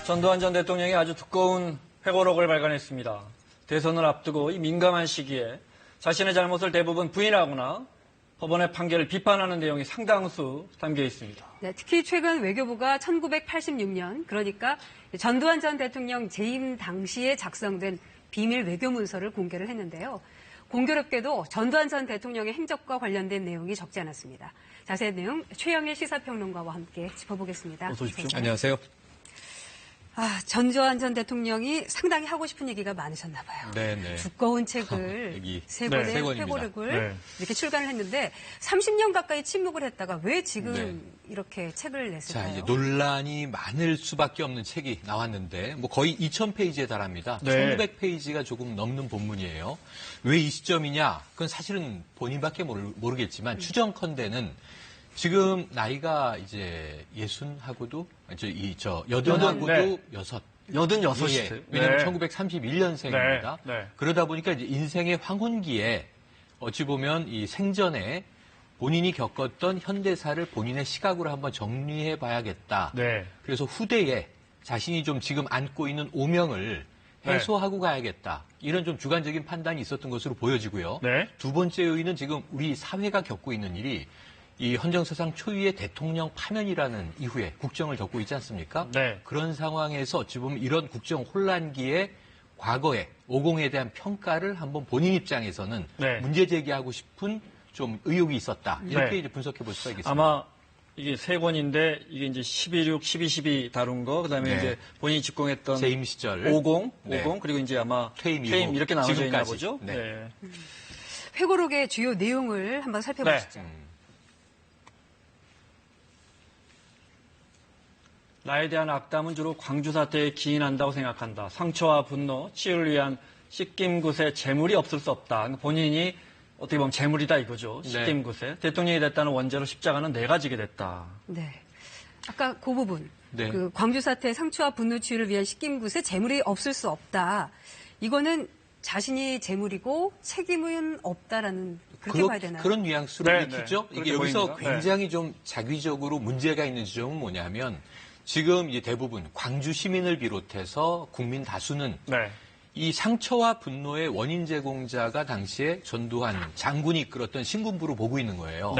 전두환 전 대통령이 아주 두꺼운 회고록을 발간했습니다. 대선을 앞두고 이 민감한 시기에 자신의 잘못을 대부분 부인하거나 법원의 판결을 비판하는 내용이 상당수 담겨 있습니다. 네, 특히 최근 외교부가 1986년, 그러니까 전두환 전 대통령 재임 당시에 작성된 비밀 외교 문서를 공개를 했는데요. 공교롭게도 전두환 전 대통령의 행적과 관련된 내용이 적지 않았습니다. 자세한 내용 최영일 시사평론가와 함께 짚어보겠습니다. 어서 오십시오. 안녕하세요. 전두환 전 대통령이 상당히 하고 싶은 얘기가 많으셨나 봐요. 네네. 두꺼운 책을 세 권의 회고록을 이렇게 출간을 했는데 30년 가까이 침묵을 했다가 왜 지금 이렇게 책을 냈을까요? 자, 이제 논란이 많을 수밖에 없는 책이 나왔는데 뭐 거의 2,000페이지에 달합니다. 1,900페이지가 조금 넘는 본문이에요. 왜 이 시점이냐? 그건 사실은 본인밖에 모르겠지만 추정컨대는 지금 나이가 이제 60하고도 여든하고도 여섯. 86이세요. 예, 왜냐하면 1931년생입니다. 그러다 보니까 이제 인생의 황혼기에 어찌 보면 이 생전에 본인이 겪었던 현대사를 본인의 시각으로 한번 정리해 봐야겠다. 그래서 후대에 자신이 좀 지금 안고 있는 오명을 해소하고 가야겠다. 이런 좀 주관적인 판단이 있었던 것으로 보여지고요. 두 번째 요인은 지금 우리 사회가 겪고 있는 일이 이 헌정사상 초유의 대통령 파면이라는 이후에 국정을 겪고 있지 않습니까? 그런 상황에서 어찌 보면 이런 국정 혼란기에 과거에 오공에 대한 평가를 한번 본인 입장에서는 문제 제기하고 싶은 좀 의욕이 있었다. 이렇게 이제 분석해 볼 수가 있겠습니다. 아마 이게 세 권인데 이게 이제 11.6, 12.12 다룬 거, 그다음에 이제 본인이 집권했던 재임 시절 50, 그리고 이제 아마 퇴임 이렇게 나눠져 있나 보죠. 회고록의 주요 내용을 한번 살펴보시죠. 나에 대한 악담은 주로 광주 사태에 기인한다고 생각한다. 상처와 분노, 치유를 위한 씻김굿에 재물이 없을 수 없다. 본인이 어떻게 보면 재물이다 이거죠. 씻김굿에. 대통령이 됐다는 원죄로 십자가는 내가 지게 됐다. 네. 아까 그 부분. 그 광주 사태 상처와 분노 치유를 위한 씻김굿에 재물이 없을 수 없다. 이거는 자신이 재물이고 책임은 없다라는 그렇게 봐야 되나요? 그런 뉘앙스로 읽히죠. 이게 여기서 굉장히 좀 자기적으로 문제가 있는 지점은 뭐냐면 지금 이제 대부분 광주 시민을 비롯해서 국민 다수는 이 상처와 분노의 원인 제공자가 당시에 전두환 장군이 이끌었던 신군부로 보고 있는 거예요.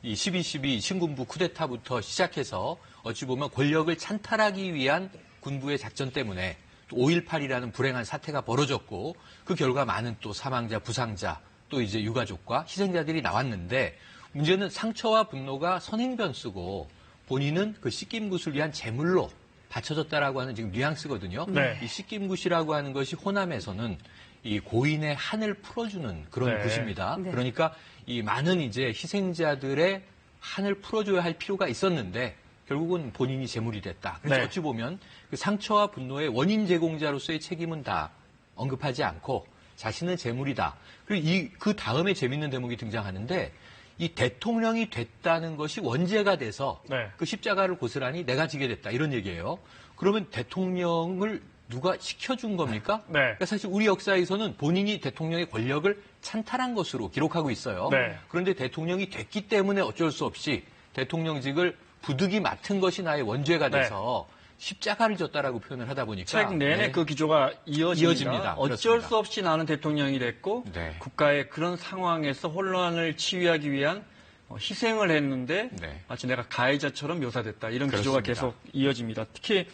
이 12.12 신군부 쿠데타부터 시작해서 어찌 보면 권력을 찬탈하기 위한 군부의 작전 때문에 5.18이라는 불행한 사태가 벌어졌고 그 결과 많은 또 사망자, 부상자, 또 이제 유가족과 희생자들이 나왔는데 문제는 상처와 분노가 선행변수고 본인은 그 씻김굿을 위한 제물로 바쳐졌다라고 하는 지금 뉘앙스거든요. 이 씻김굿이라고 하는 것이 호남에서는 이 고인의 한을 풀어주는 그런 굿입니다. 그러니까 이 많은 이제 희생자들의 한을 풀어줘야 할 필요가 있었는데 결국은 본인이 제물이 됐다. 그래서 어찌 보면 그 상처와 분노의 원인 제공자로서의 책임은 다 언급하지 않고 자신은 제물이다. 그리고 그 다음에 재밌는 대목이 등장하는데 이 대통령이 됐다는 것이 원죄가 돼서 그 십자가를 고스란히 내가 지게 됐다. 이런 얘기예요. 그러면 대통령을 누가 시켜준 겁니까? 그러니까 사실 우리 역사에서는 본인이 대통령의 권력을 찬탈한 것으로 기록하고 있어요. 그런데 대통령이 됐기 때문에 어쩔 수 없이 대통령직을 부득이 맡은 것이 나의 원죄가 돼서 십자가를 졌다라고 표현을 하다 보니까 책 내내 그 기조가 이어집니다. 어쩔 그렇습니다. 수 없이 나는 대통령이 됐고 국가의 그런 상황에서 혼란을 치유하기 위한 희생을 했는데 마치 내가 가해자처럼 묘사됐다. 이런 기조가 계속 이어집니다. 특히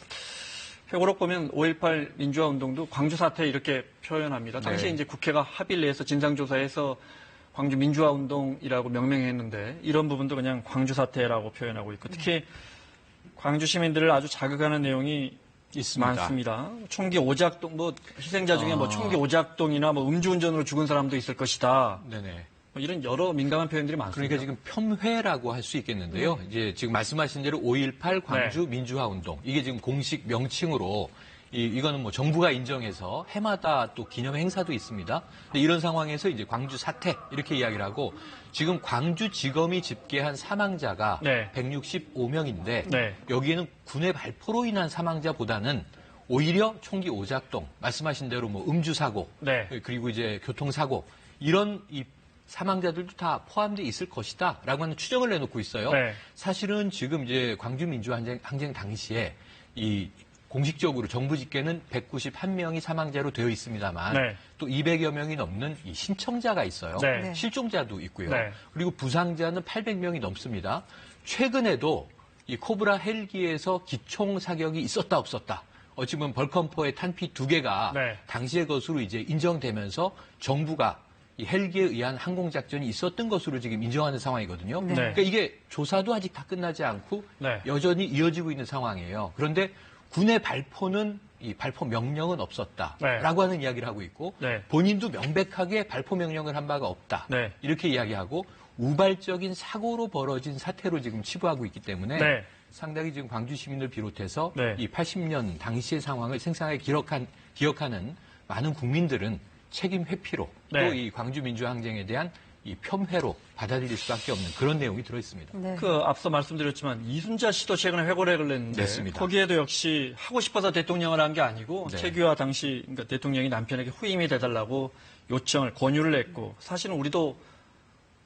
회고록 보면 5.18 민주화운동도 광주 사태 이렇게 표현합니다. 당시에 이제 국회가 합의를 해서 진상조사해서 광주 민주화운동이라고 명명했는데 이런 부분도 그냥 광주 사태라고 표현하고 있고 특히 광주 시민들을 아주 자극하는 내용이 많습니다. 총기 오작동, 희생자 중에 총기 오작동이나 음주운전으로 죽은 사람도 있을 것이다. 이런 여러 민감한 표현들이 많습니다. 그러니까 지금 폄훼라고 할 수 있겠는데요. 이제 지금 말씀하신 대로 5.18 광주 민주화운동 이게 지금 공식 명칭으로 이거는 정부가 인정해서 해마다 또 기념 행사도 있습니다. 근데 이런 상황에서 이제 광주 사태 이렇게 이야기를 하고 지금 광주지검이 집계한 사망자가 165명인데 여기에는 군의 발포로 인한 사망자보다는 오히려 총기 오작동, 말씀하신 대로 음주 사고, 그리고 이제 교통사고 이런 이 사망자들도 다 포함되어 있을 것이다라고 하는 추정을 내놓고 있어요. 사실은 지금 이제 광주 민주항쟁 당시에 이 공식적으로 정부 집계는 191명이 사망자로 되어 있습니다만 네. 또 200여 명이 넘는 이 신청자가 있어요. 네. 실종자도 있고요. 네. 그리고 부상자는 800명이 넘습니다. 최근에도 이 코브라 헬기에서 기총 사격이 있었다 없었다. 어찌 보면 벌컨포의 탄피 2개가 네. 당시의 것으로 이제 인정되면서 정부가 이 헬기에 의한 항공작전이 있었던 것으로 지금 인정하는 상황이거든요. 네. 그러니까 이게 조사도 아직 다 끝나지 않고 네. 여전히 이어지고 있는 상황이에요. 그런데 군의 발포는 이 발포 명령은 없었다라고 하는 이야기를 하고 있고 네. 본인도 명백하게 발포 명령을 한 바가 없다. 네. 이렇게 이야기하고 우발적인 사고로 벌어진 사태로 지금 치부하고 있기 때문에 네. 상당히 지금 광주 시민을 비롯해서 네. 이 80년 당시의 상황을 생생하게 기억하는 많은 국민들은 책임 회피로 네. 또 이 광주 민주항쟁에 대한 이 폄훼로 받아들일 수밖에 없는 그런 내용이 들어있습니다. 네. 그 앞서 말씀드렸지만 이순자 씨도 최근에 회고록을 냈는데 냈습니다. 거기에도 역시 하고 싶어서 대통령을 한 게 아니고 네. 최규하 당시 그러니까 대통령이 남편에게 후임이 돼달라고 요청을 권유를 했고 사실은 우리도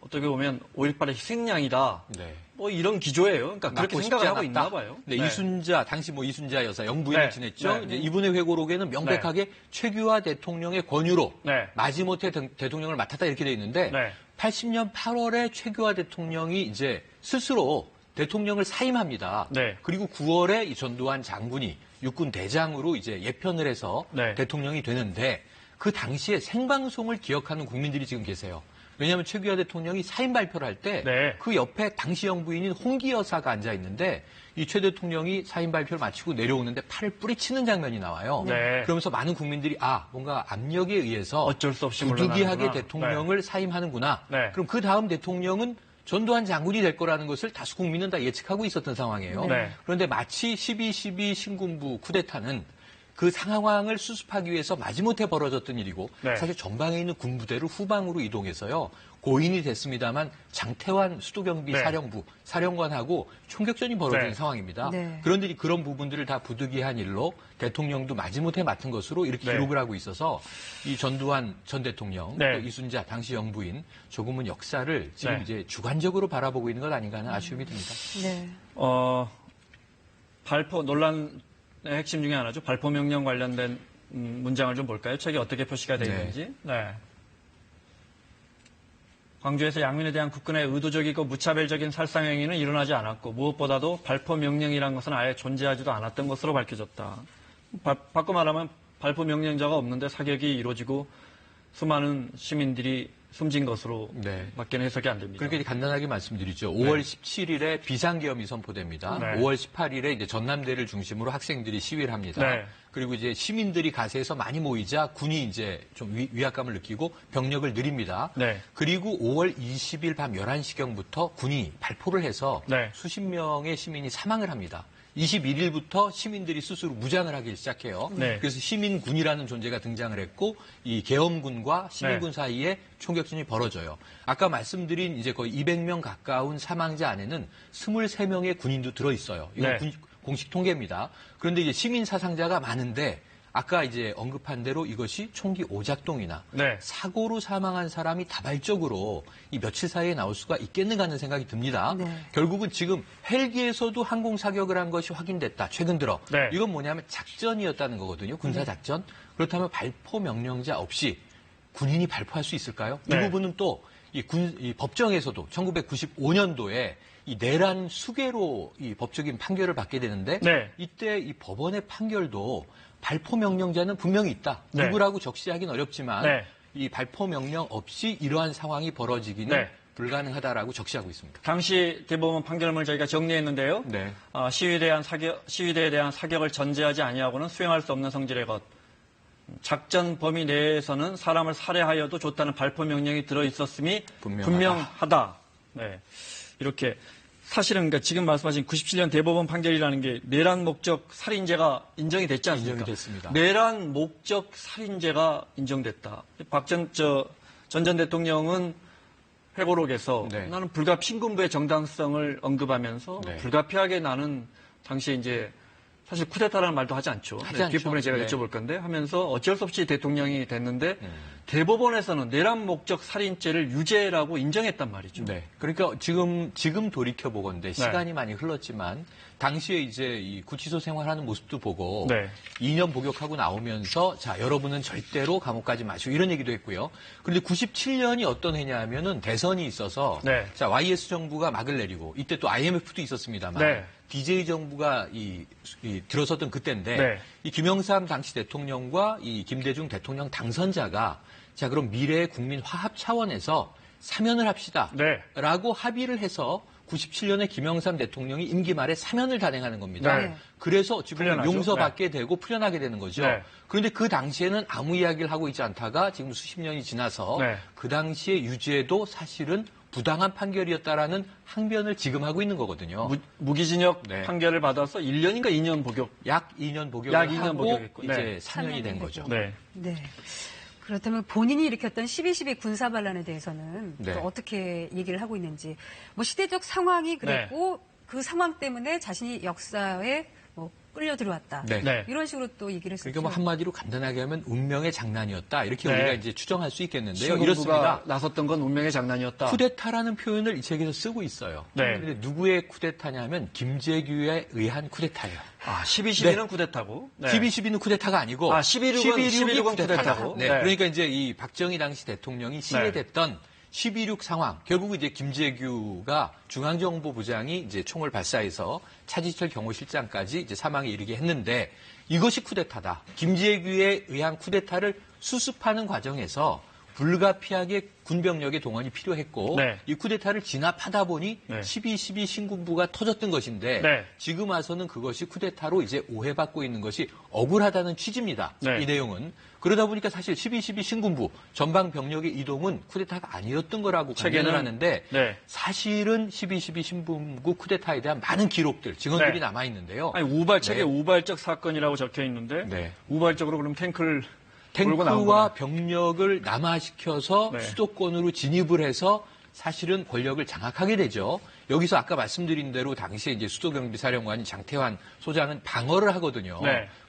어떻게 보면 5.18의 희생양이다. 네. 뭐 이런 기조예요. 그러니까 그렇게 생각을 하고 있나 봐요. 네, 네. 이순자 당시 뭐 이순자 여사 영부인을 네. 지냈죠. 네. 이제 이분의 회고록에는 명백하게 최규하 대통령의 권유로 네. 마지못해 대통령을 맡았다 이렇게 돼 있는데 네. 80년 8월에 최규하 대통령이 이제 스스로 대통령을 사임합니다. 네. 그리고 9월에 이 전두환 장군이 육군 대장으로 이제 예편을 해서 네. 대통령이 되는데 그 당시에 생방송을 기억하는 국민들이 지금 계세요. 왜냐하면 최규하 대통령이 사임 발표를 할 때 그 네. 옆에 당시 영부인인 홍기 여사가 앉아 있는데 이 최 대통령이 사임 발표를 마치고 내려오는데 팔을 뿌리치는 장면이 나와요. 네. 그러면서 많은 국민들이 뭔가 압력에 의해서 어쩔 수 없이 부득이하게 물러나는구나. 대통령을 사임하는구나. 네. 그럼 그 다음 대통령은 전두환 장군이 될 거라는 것을 다수 국민은 다 예측하고 있었던 상황이에요. 네. 그런데 마치 12.12 신군부 쿠데타는 그 상황을 수습하기 위해서 마지못해 벌어졌던 일이고 네. 사실 전방에 있는 군부대를 후방으로 이동해서요. 고인이 됐습니다만 장태환 수도경비 네. 사령관하고 총격전이 벌어진 네. 상황입니다. 네. 그런데 그런 부분들을 다 부득이한 일로 대통령도 마지못해 맡은 것으로 이렇게 네. 기록을 하고 있어서 이 전두환 전 대통령, 네. 또 이순자 당시 영부인 조금은 역사를 지금 네. 이제 주관적으로 바라보고 있는 것 아닌가 하는 아쉬움이 듭니다. 네. 발포 논란의 핵심 중에 하나죠. 발포 명령 관련된 문장을 좀 볼까요? 책이 어떻게 표시가 되어 네. 있는지. 네. 광주에서 양민에 대한 국군의 의도적이고 무차별적인 살상 행위는 일어나지 않았고 무엇보다도 발포 명령이라는 것은 아예 존재하지도 않았던 것으로 밝혀졌다. 바꿔 말하면 발포 명령자가 없는데 사격이 이루어지고 수많은 시민들이 숨진 것으로 네. 밖에는 해석이 안 됩니다. 그렇게 간단하게 말씀드리죠. 5월 17일에 비상계엄이 선포됩니다. 네. 5월 18일에 이제 전남대를 중심으로 학생들이 시위를 합니다. 네. 그리고 이제 시민들이 가세에서 많이 모이자 군이 이제 좀 위압감을 느끼고 병력을 늘립니다. 네. 그리고 5월 20일 밤 11시경부터 군이 발포를 해서 네. 수십 명의 시민이 사망을 합니다. 21일부터 시민들이 스스로 무장을 하기 시작해요. 네. 그래서 시민군이라는 존재가 등장을 했고 이 계엄군과 시민군 네. 사이에 총격전이 벌어져요. 아까 말씀드린 이제 거의 200명 가까운 사망자 안에는 23명의 군인도 들어 있어요. 이건 네. 공식 통계입니다. 그런데 이제 시민 사상자가 많은데 아까 이제 언급한 대로 이것이 총기 오작동이나 네. 사고로 사망한 사람이 다발적으로 이 며칠 사이에 나올 수가 있겠는가 하는 생각이 듭니다. 네. 결국은 지금 헬기에서도 항공 사격을 한 것이 확인됐다. 최근 들어. 네. 이건 뭐냐면 작전이었다는 거거든요. 군사작전. 그렇다면 발포 명령자 없이 군인이 발포할 수 있을까요? 이 네. 부분은 또 이 법정에서도 1995년도에 이 내란 수괴로 이 법적인 판결을 받게 되는데 네. 이때 이 법원의 판결도 발포 명령자는 분명히 있다. 네. 누구라고 적시하기는 어렵지만 네. 이 발포 명령 없이 이러한 상황이 벌어지기는 네. 불가능하다라고 적시하고 있습니다. 당시 대법원 판결문을 저희가 정리했는데요. 네. 시위대에 대한 사격을 전제하지 아니하고는 수행할 수 없는 성질의 것. 작전 범위 내에서는 사람을 살해하여도 좋다는 발포 명령이 들어 있었음이 분명하다. 네. 이렇게 사실은 그러니까 지금 말씀하신 97년 대법원 판결이라는 게 내란 목적 살인죄가 인정이 됐지 않습니까? 인정이 됐습니다. 내란 목적 살인죄가 인정됐다. 전 전 대통령은 회고록에서 네. 나는 불가피신군부의 정당성을 언급하면서 네. 불가피하게 나는 당시에 이제 사실 쿠데타라는 말도 하지 않죠. 뒷부분에 제가 여쭤볼 건데 하면서 어쩔 수 없이 대통령이 됐는데 대법원에서는 내란 목적 살인죄를 유죄라고 인정했단 말이죠. 네. 그러니까 지금 돌이켜 보건대 시간이 많이 흘렀지만 당시에 이제 이 구치소 생활하는 모습도 보고 2년 복역하고 나오면서 자, 여러분은 절대로 감옥 가지 마시고 이런 얘기도 했고요. 그런데 97년이 어떤 해냐 하면은 대선이 있어서 자, YS 정부가 막을 내리고 이때 또 IMF도 있었습니다만 DJ 정부가 들어섰던 그때인데 이 김영삼 당시 대통령과 이 김대중 대통령 당선자가 자, 그럼 미래의 국민 화합 차원에서 사면을 합시다. 라고 합의를 해서 97년에 김영삼 대통령이 임기 말에 사면을 단행하는 겁니다. 그래서 지금 용서받게 되고 풀려나게 되는 거죠. 그런데 그 당시에는 아무 이야기를 하고 있지 않다가 지금 수십 년이 지나서 그 당시의 유죄도 사실은 부당한 판결이었다라는 항변을 지금 하고 있는 거거든요. 무기징역 판결을 받아서 1년인가 2년 복역. 약 2년 복역을 하고 이제 4년이 된 거죠. 네. 그렇다면 본인이 일으켰던 12.12 군사반란에 대해서는 또 어떻게 얘기를 하고 있는지, 뭐 시대적 상황이 그랬고 그 상황 때문에 자신이 역사에 뭐 끌려 들어왔다. 이런 식으로 또 얘기를 했었죠. 그러니까 뭐 한마디로 간단하게 하면 운명의 장난이었다. 이렇게 우리가 이제 추정할 수 있겠는데요. 이렇습니다. 나섰던 건 운명의 장난이었다. 쿠데타라는 표현을 이 책에서 쓰고 있어요. 그런데 누구의 쿠데타냐 하면 김재규에 의한 쿠데타예요. 12.12는 쿠데타고. 12.12는 쿠데타가 아니고 12.16은 쿠데타고. 그러니까 이제 이 박정희 당시 대통령이 시해됐던 12.6 상황, 결국 이제 김재규가 중앙정보부장이 이제 총을 발사해서 차지철 경호실장까지 이제 사망에 이르게 했는데 이것이 쿠데타다. 김재규에 의한 쿠데타를 수습하는 과정에서 불가피하게 군병력의 동원이 필요했고 이 쿠데타를 진압하다 보니 12.12 신군부가 터졌던 것인데 지금 와서는 그것이 쿠데타로 이제 오해받고 있는 것이 억울하다는 취지입니다. 이 내용은. 그러다 보니까 사실 12.12 신군부 전방 병력의 이동은 쿠데타가 아니었던 거라고 강변을 하는데 사실은 12.12 신군부 쿠데타에 대한 많은 기록들, 증언들이 남아 있는데요. 책에 우발적 사건이라고 적혀 있는데 우발적으로 그럼 탱크와 병력을 남하시켜서 수도권으로 진입을 해서 사실은 권력을 장악하게 되죠. 여기서 아까 말씀드린 대로 당시에 이제 수도경비사령관인 장태환 소장은 방어를 하거든요.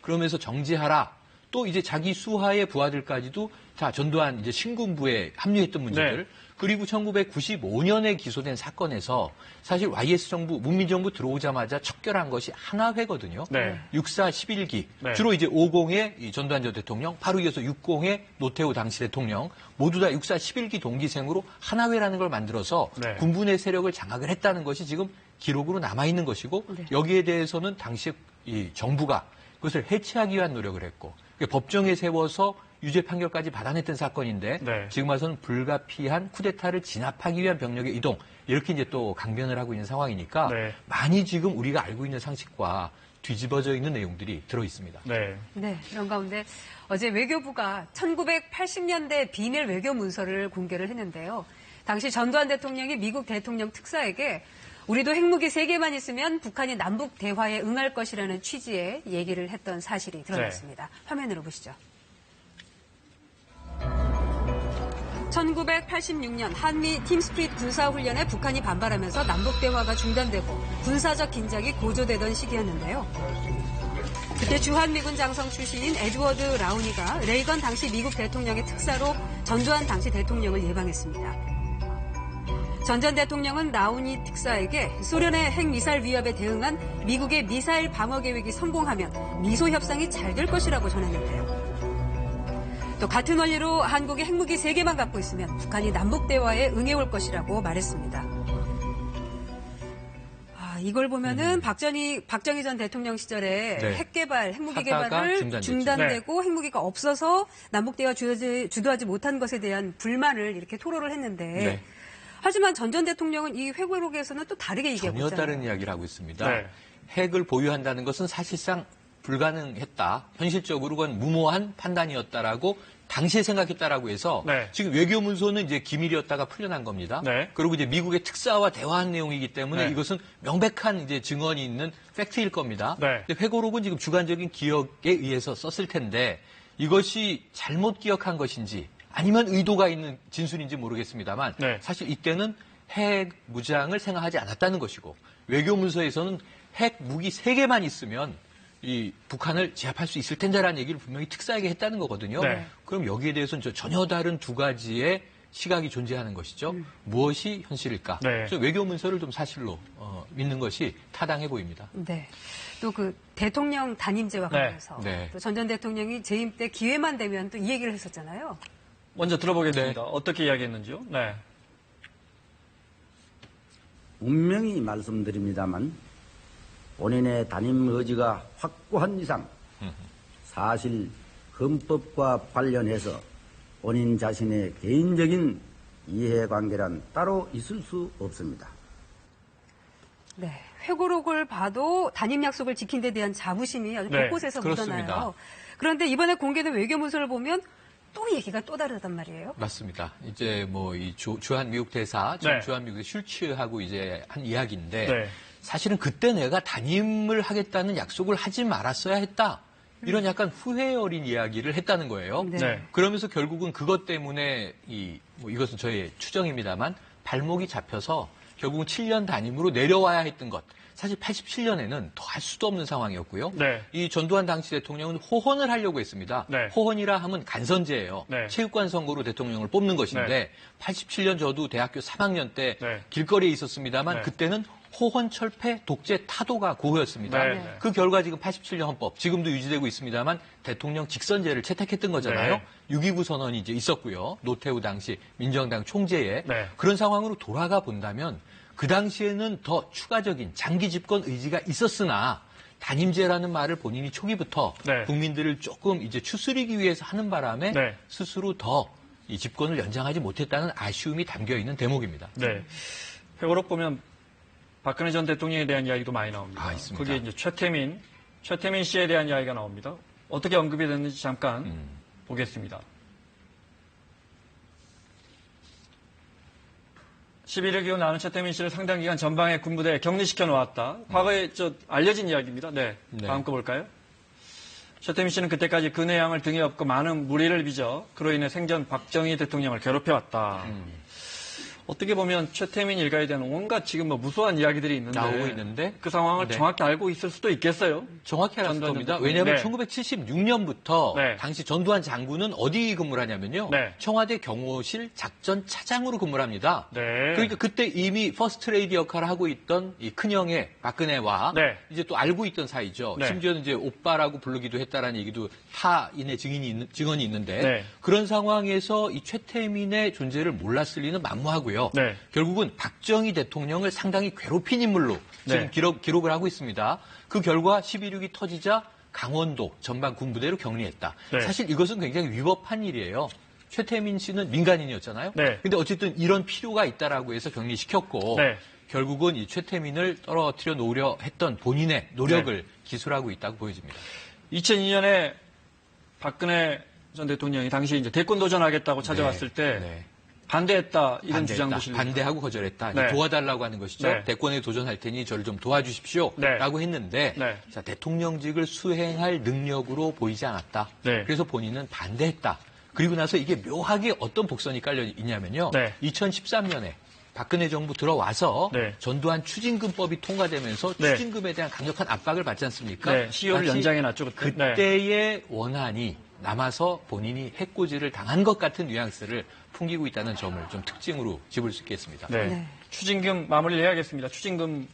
그러면서 정지하라. 또 이제 자기 수하의 부하들까지도 자, 전두환 이제 신군부에 합류했던 문제들. 그리고 1995년에 기소된 사건에서 사실 YS 정부, 문민정부 들어오자마자 척결한 것이 하나회거든요. 64 11기. 주로 이제 50의 전두환 전 대통령, 바로 이어서 60의 노태우 당시 대통령, 모두 다 64 11기 동기생으로 하나회라는 걸 만들어서 군부내 세력을 장악을 했다는 것이 지금 기록으로 남아있는 것이고 여기에 대해서는 당시 이 정부가 그것을 해체하기 위한 노력을 했고 법정에 세워서 유죄 판결까지 받아냈던 사건인데 지금 와서는 불가피한 쿠데타를 진압하기 위한 병력의 이동 이렇게 이제 또 강변을 하고 있는 상황이니까 많이 지금 우리가 알고 있는 상식과 뒤집어져 있는 내용들이 들어 있습니다. 이런 가운데 어제 외교부가 1980년대 비밀 외교 문서를 공개를 했는데요. 당시 전두환 대통령이 미국 대통령 특사에게 우리도 핵무기 3개만 있으면 북한이 남북 대화에 응할 것이라는 취지의 얘기를 했던 사실이 드러났습니다. 화면으로 보시죠. 1986년 한미 팀스핏 군사훈련에 북한이 반발하면서 남북 대화가 중단되고 군사적 긴장이 고조되던 시기였는데요. 그때 주한미군 장성 출신인 에드워드 라우니가 레이건 당시 미국 대통령의 특사로 전두환 당시 대통령을 예방했습니다. 전 전 대통령은 라우니 특사에게 소련의 핵미사일 위협에 대응한 미국의 미사일 방어 계획이 성공하면 미소 협상이 잘 될 것이라고 전했는데요. 또 같은 원리로 한국이 핵무기 3개만 갖고 있으면 북한이 남북 대화에 응해올 것이라고 말했습니다. 이걸 보면은 박정희 전 대통령 시절에 핵무기 개발을 중단되고 핵무기가 없어서 남북 대화 주도하지 못한 것에 대한 불만을 이렇게 토로를 했는데 하지만 전 대통령은 이 회고록에서는 또 다르게 얘기하고 있잖아요. 전혀 다른 이야기를 하고 있습니다. 핵을 보유한다는 것은 사실상 불가능했다. 현실적으로 그건 무모한 판단이었다라고 당시에 생각했다라고 해서 지금 외교문서는 이제 기밀이었다가 풀려난 겁니다. 그리고 이제 미국의 특사와 대화한 내용이기 때문에 이것은 명백한 이제 증언이 있는 팩트일 겁니다. 근데 회고록은 지금 주관적인 기억에 의해서 썼을 텐데 이것이 잘못 기억한 것인지 아니면 의도가 있는 진술인지 모르겠습니다만 사실 이때는 핵 무장을 생각하지 않았다는 것이고 외교문서에서는 핵 무기 3개만 있으면 이 북한을 제압할 수 있을 텐데라는 얘기를 분명히 특사에게 했다는 거거든요. 네. 그럼 여기에 대해서는 전혀 다른 두 가지의 시각이 존재하는 것이죠. 무엇이 현실일까? 네. 그래서 외교 문서를 좀 사실로 믿는 것이 타당해 보입니다. 네. 또 그 대통령 단임제와 관련해서 네. 또 전 전 대통령이 재임 때 기회만 되면 또 이 얘기를 했었잖아요. 먼저 들어보겠습니다. 네. 어떻게 이야기했는지요? 네. 분명히 말씀드립니다만 본인의 단임 의지가 확고한 이상 사실 헌법과 관련해서 본인 자신의 개인적인 이해관계란 따로 있을 수 없습니다. 네. 회고록을 봐도 단임 약속을 지킨 데 대한 자부심이 아주 네, 곳곳에서 그렇습니다. 묻어나요. 그런데 이번에 공개된 외교문서를 보면 또 얘기가 또 다르단 말이에요. 맞습니다. 이제 뭐 이 주한 미국 대사, 네. 주한 미국의 슐츠하고 이제 한 이야기인데 네. 사실은 그때 내가 단임을 하겠다는 약속을 하지 말았어야 했다. 이런 약간 후회 어린 이야기를 했다는 거예요. 네. 네. 그러면서 결국은 그것 때문에 이것은 저의 추정입니다만 발목이 잡혀서 결국은 7년 단임으로 내려와야 했던 것. 사실 87년에는 더 할 수도 없는 상황이었고요. 네. 이 전두환 당시 대통령은 호헌을 하려고 했습니다. 네. 호헌이라 하면 간선제예요. 네. 체육관 선거로 대통령을 뽑는 것인데 네. 87년 저도 대학교 3학년 때 네. 길거리에 있었습니다만 네. 그때는 호헌 철폐 독재 타도가 고효였습니다. 네. 네. 그 결과 지금 87년 헌법 지금도 유지되고 있습니다만 대통령 직선제를 채택했던 거잖아요. 네. 6.29 선언이 이제 있었고요. 노태우 당시 민정당 총재에 네. 그런 상황으로 돌아가 본다면 그 당시에는 더 추가적인 장기 집권 의지가 있었으나 단임제라는 말을 본인이 초기부터 네. 국민들을 조금 이제 추스리기 위해서 하는 바람에 네. 스스로 더 이 집권을 연장하지 못했다는 아쉬움이 담겨 있는 대목입니다. 네. 회고록 보면 박근혜 전 대통령에 대한 이야기도 많이 나옵니다. 아, 있습니다. 거기에 이제 최태민 씨에 대한 이야기가 나옵니다. 어떻게 언급이 됐는지 잠깐 보겠습니다. 11일 기후 나는 최태민 씨를 상당 기간 전방에 군부대에 격리시켜 놓았다. 과거에 알려진 이야기입니다. 네. 네. 다음 거 볼까요? 최태민 씨는 그때까지 그 내양을 등에 업고 많은 무리를 빚어 그로 인해 생전 박정희 대통령을 괴롭혀왔다. 어떻게 보면 최태민 일가에 대한 온갖 지금 뭐 무수한 이야기들이 있는데 나오고 있는데 그 상황을 네. 정확히 알고 있을 수도 있겠어요. 정확히 알았을 전두환 겁니다. 전 왜냐하면 대통령. 1976년부터 네. 당시 전두환 장군은 어디 근무를 하냐면요. 네. 청와대 경호실 작전 차장으로 근무를 합니다. 네. 그러니까 그때 이미 퍼스트 레이디 역할을 하고 있던 이 큰형의 박근혜와 네. 이제 또 알고 있던 사이죠. 네. 심지어는 이제 오빠라고 부르기도 했다라는 얘기도 타인의 증언이 있는데 네. 그런 상황에서 이 최태민의 존재를 몰랐을 리는 만무하고요. 네. 결국은 박정희 대통령을 상당히 괴롭힌 인물로 지금 네. 기록을 하고 있습니다. 그 결과 11.6이 터지자 강원도 전방 군부대로 격리했다. 네. 사실 이것은 굉장히 위법한 일이에요. 최태민 씨는 민간인이었잖아요. 네. 근데 어쨌든 이런 필요가 있다라고 해서 격리시켰고 네. 결국은 이 최태민을 떨어뜨려 놓으려 했던 본인의 노력을 네. 기술하고 있다고 보여집니다. 2002년에 박근혜 전 대통령이 당시 이제 대권 도전하겠다고 찾아왔을 때 네. 반대했다 이런 반대했다. 주장도 실립니다. 반대하고 거절했다. 네. 도와달라고 하는 것이죠. 네. 대권에 도전할 테니 저를 좀 도와주십시오라고 네. 했는데 네. 자, 대통령직을 수행할 능력으로 보이지 않았다. 네. 그래서 본인은 반대했다. 그리고 나서 이게 묘하게 어떤 복선이 깔려 있냐면요. 네. 2013년에 박근혜 정부 들어와서 네. 전두환 추징금법이 통과되면서 네. 추징금에 대한 강력한 압박을 받지 않습니까? 네, 시효를 마치 연장해놨죠. 그때의 원한이 남아서 본인이 해코지를 당한 것 같은 뉘앙스를 풍기고 있다는 점을 좀 특징으로 집을 수 있겠습니다. 네. 네. 추징금 마무리를 해야겠습니다. 추징금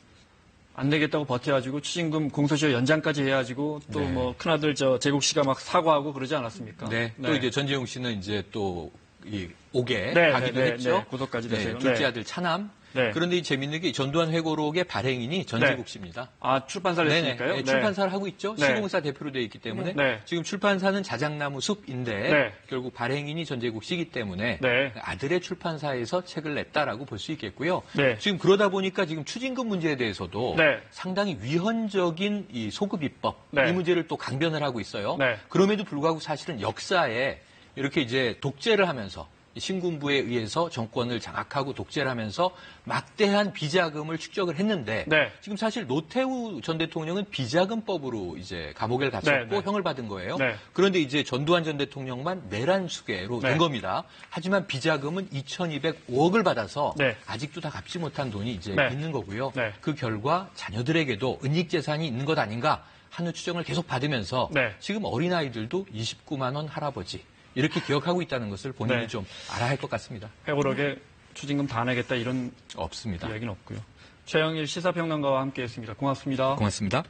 안 내겠다고 버텨가지고 추징금 공소시효 연장까지 해가지고 또 네. 뭐 큰아들 제국 씨가 막 사과하고 그러지 않았습니까? 네. 또 이제 전재용 씨는 이제 또 이 옥에 네, 가기도 네, 했죠. 네, 구속까지 됐어요. 둘째 네. 아들 차남. 네. 그런데 이 재밌는 게 전두환 회고록의 발행인이 전재국 씨입니다. 아 출판사를 네네. 했으니까요. 네, 출판사를 하고 있죠. 네. 시공사 대표로 되어 있기 때문에 네. 지금 출판사는 자작나무 숲인데 네. 결국 발행인이 전재국 씨이기 때문에 네. 아들의 출판사에서 책을 냈다라고 볼 수 있겠고요. 네. 지금 그러다 보니까 지금 추징금 문제에 대해서도 네. 상당히 위헌적인 이 소급 입법 네. 이 문제를 또 강변을 하고 있어요. 네. 그럼에도 불구하고 사실은 역사에 이렇게 이제 독재를 하면서 신군부에 의해서 정권을 장악하고 독재를 하면서 막대한 비자금을 축적을 했는데 네. 지금 사실 노태우 전 대통령은 비자금법으로 이제 감옥에 갇혔고 네, 네. 형을 받은 거예요. 네. 그런데 이제 전두환 전 대통령만 내란수괴로 네. 된 겁니다. 하지만 비자금은 2,205억을 받아서 네. 아직도 다 갚지 못한 돈이 이제 네. 있는 거고요. 네. 그 결과 자녀들에게도 은닉 재산이 있는 것 아닌가 한우 추정을 계속 받으면서 네. 지금 어린아이들도 29만 원 할아버지 이렇게 기억하고 있다는 것을 본인이 네. 좀 알아야 할 것 같습니다. 회고록에 추징금 다 내겠다 이런 없습니다. 이야기는 없고요. 최영일 시사평론가와 함께했습니다. 고맙습니다. 고맙습니다.